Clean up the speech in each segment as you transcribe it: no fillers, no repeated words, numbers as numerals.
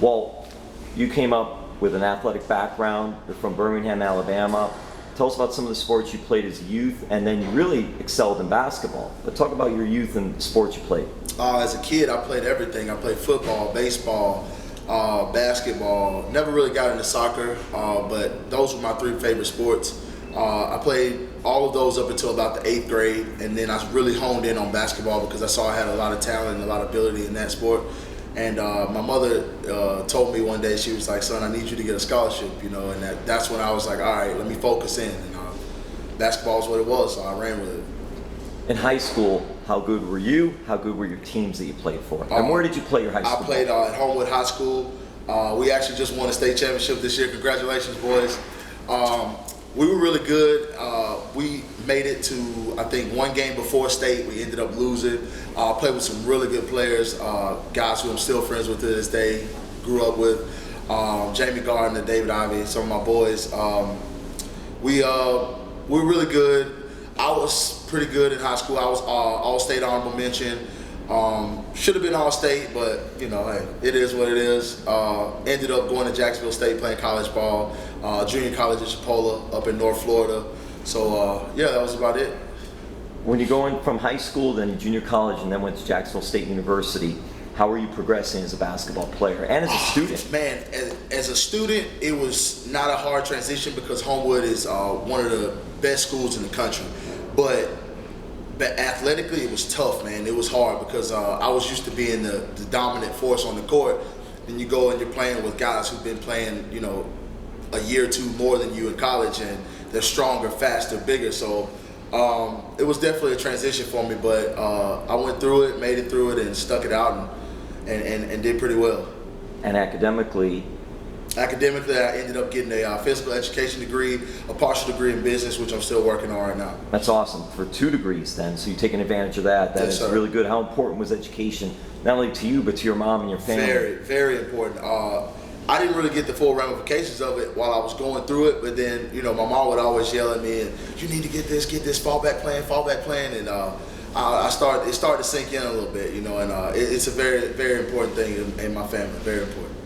Walt, you came up with an athletic background. You're from Birmingham, Alabama. Tell us about some of the sports you played as a youth, and then you really excelled in basketball. But talk about your youth and sports you played. As a kid, I played everything. I played football, baseball, basketball. Never really got into soccer, but those were my three favorite sports. I played all of those up until about the 8th grade, and then I really honed in on basketball because I saw I had a lot of talent and a lot of ability in that sport. And my mother told me one day, she was like, "Son, I need you to get a scholarship," and that's when I was like, all right, let me focus in. And basketball is what it was, so I ran with it. In high school, how good were you? How good were your teams that you played for? And where did you play your high school? I played at Homewood High School. We actually just won a state championship this year. Congratulations, boys. We were really good. We made it to, I think, one game before state. We ended up losing. Played with some really good players, guys who I'm still friends with to this day, grew up with. Jamie Gardner, David Ivey, some of my boys. We were really good. I was pretty good in high school. I was all-state honorable mention. Should have been all-state, but hey, it is what it is. Ended up going to Jacksonville State, playing college ball, junior college at Chipola up in North Florida. So yeah, that was about it. When you go in from high school, then junior college, and then went to Jacksonville State University, how were you progressing as a basketball player and as a student? Man, as a student, it was not a hard transition because Homewood is one of the best schools in the country. But athletically, it was tough, man. It was hard because I was used to being the dominant force on the court. Then you go and you're playing with guys who've been playing, a year or two more than you in college, and they're stronger, faster, bigger. So it was definitely a transition for me, but I went through it, made it through it, and stuck it out and did pretty well. And academically? Academically, I ended up getting a physical education degree, a partial degree in business, which I'm still working on right now. That's awesome. For 2 degrees then, so you're taking advantage of that. That Yes, is sir. really good. How important was education, not only to you, but to your mom and your family? Very, very important. I didn't really get the full ramifications of it while I was going through it, but then, my mom would always yell at me, and you need to get this, fall back plan, and it started to sink in a little bit, and it's a very, very important thing in my family, very important.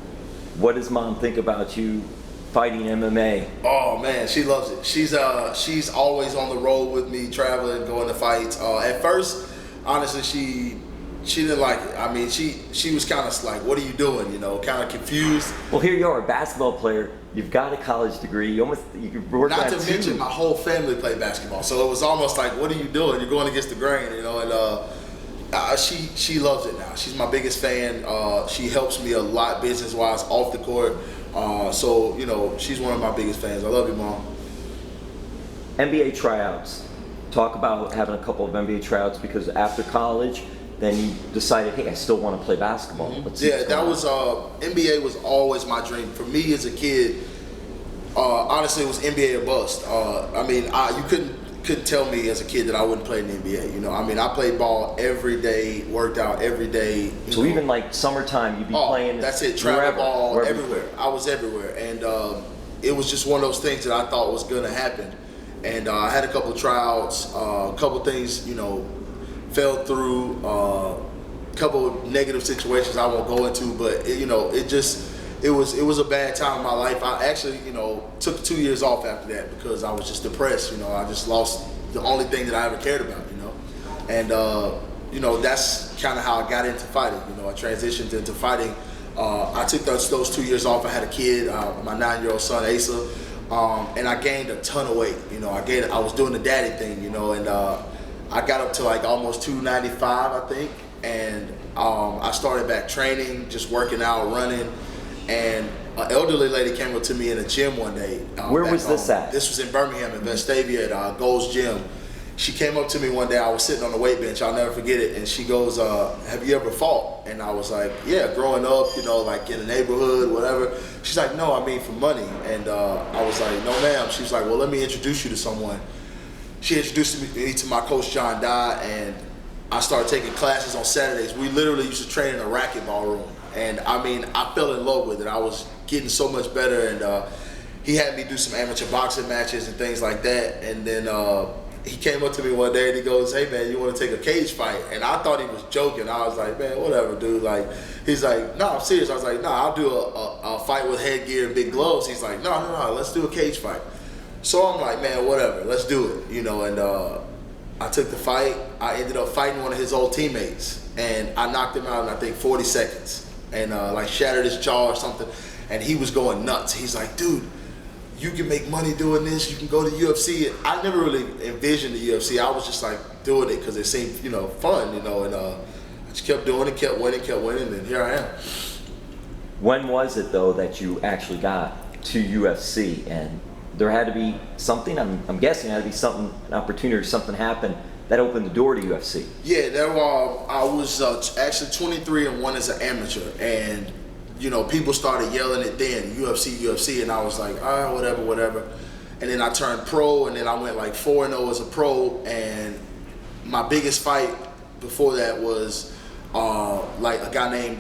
What does mom think about you fighting MMA? Oh man, she loves it. She's always on the road with me, traveling, going to fights. At first, honestly, she didn't like it. I mean, she was kind of like, "What are you doing?" Kind of confused. Well, here you are, a basketball player. You've got a college degree. You could work Not that to too. mention, my whole family played basketball, so it was almost like, "What are you doing? You're going against the grain," And she loves it now. She's my biggest fan. She helps me a lot business-wise off the court. So she's one of my biggest fans. I love you, Mom. NBA tryouts. Talk about having a couple of NBA tryouts, because after college, then you decided, hey, I still want to play basketball. Let's see what's Yeah, going that on. was NBA was always my dream. For me as a kid, honestly, it was NBA or bust. You couldn't tell me as a kid that I wouldn't play in the NBA. I played ball every day, worked out every day. So even like summertime, you'd be playing. That's it, travel ball, everywhere. I was everywhere, and it was just one of those things that I thought was gonna happen. And I had a couple of tryouts, a couple of things, fell through, a couple of negative situations I won't go into, but it was a bad time in my life. I actually, took 2 years off after that because I was just depressed. I just lost the only thing that I ever cared about. And that's kind of how I got into fighting. I transitioned into fighting. I took those 2 years off. I had a kid, my 9-year-old son Asa, and I gained a ton of weight. I was doing the daddy thing, and I got up to like almost 295, I think, and I started back training, just working out, running. And an elderly lady came up to me in a gym one day. Where was this at? This was in Birmingham, in Vestavia at Gold's Gym. She came up to me one day. I was sitting on the weight bench. I'll never forget it. And she goes, "Have you ever fought?" And I was like, "Yeah, growing up, like in the neighborhood, whatever." She's like, "No, I mean for money." And I was like, "No, ma'am." She was like, "Well, let me introduce you to someone." She introduced me to my coach, John Dye, and I started taking classes on Saturdays. We literally used to train in a racquetball room. And I fell in love with it. I was getting so much better, and he had me do some amateur boxing matches and things like that. And then he came up to me one day and he goes, "Hey man, you want to take a cage fight?" And I thought he was joking. I was like, "Man, whatever, dude." Like, he's like, "No, I'm serious." I was like, "No, I'll do a fight with headgear and big gloves." He's like, "No, let's do a cage fight." So I'm like, "Man, whatever, let's do it." You know, and I took the fight. I ended up fighting one of his old teammates, and I knocked him out in I think 40 seconds, and like shattered his jaw or something. And he was going nuts. He's like, "Dude, you can make money doing this. You can go to UFC." I never really envisioned the UFC. I was just like doing it because it seemed, you know, fun, you know, and I just kept doing it, kept winning, and here I am. When was it though that you actually got to UFC? And there had to be something. I'm guessing there had to be something, an opportunity, or something happened that opened the door to UFC. Yeah, I was actually 23-1 as an amateur, and you know, people started yelling it then, UFC, and I was like, all right, whatever. And then I turned pro, and then I went like 4-0 as a pro, and my biggest fight before that was like a guy named,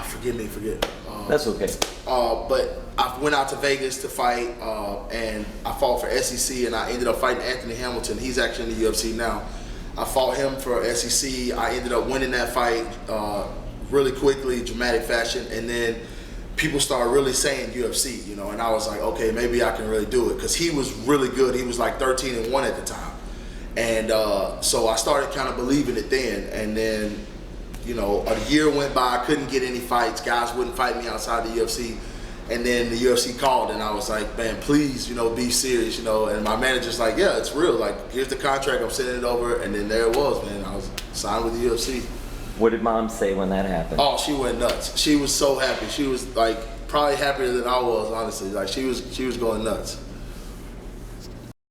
forget. That's okay. But I went out to Vegas to fight, and I fought for SEC, and I ended up fighting Anthony Hamilton. He's actually in the UFC now. I fought him for SEC. I ended up winning that fight really quickly, dramatic fashion, and then people started really saying UFC, you know, and I was like, okay, maybe I can really do it, because he was really good. He was like 13-1 at the time, and so I started kind of believing it then. And then, you know, a year went by, I couldn't get any fights. Guys wouldn't fight me outside the UFC, and then the UFC called, and I was like, man, please, you know, be serious, you know. And my manager's like, yeah, it's real. Like, here's the contract. I'm sending it over, and then there it was, man. I was signed with the UFC. What did Mom say when that happened? Oh, she went nuts. She was so happy. She was like probably happier than I was, honestly. Like she was going nuts.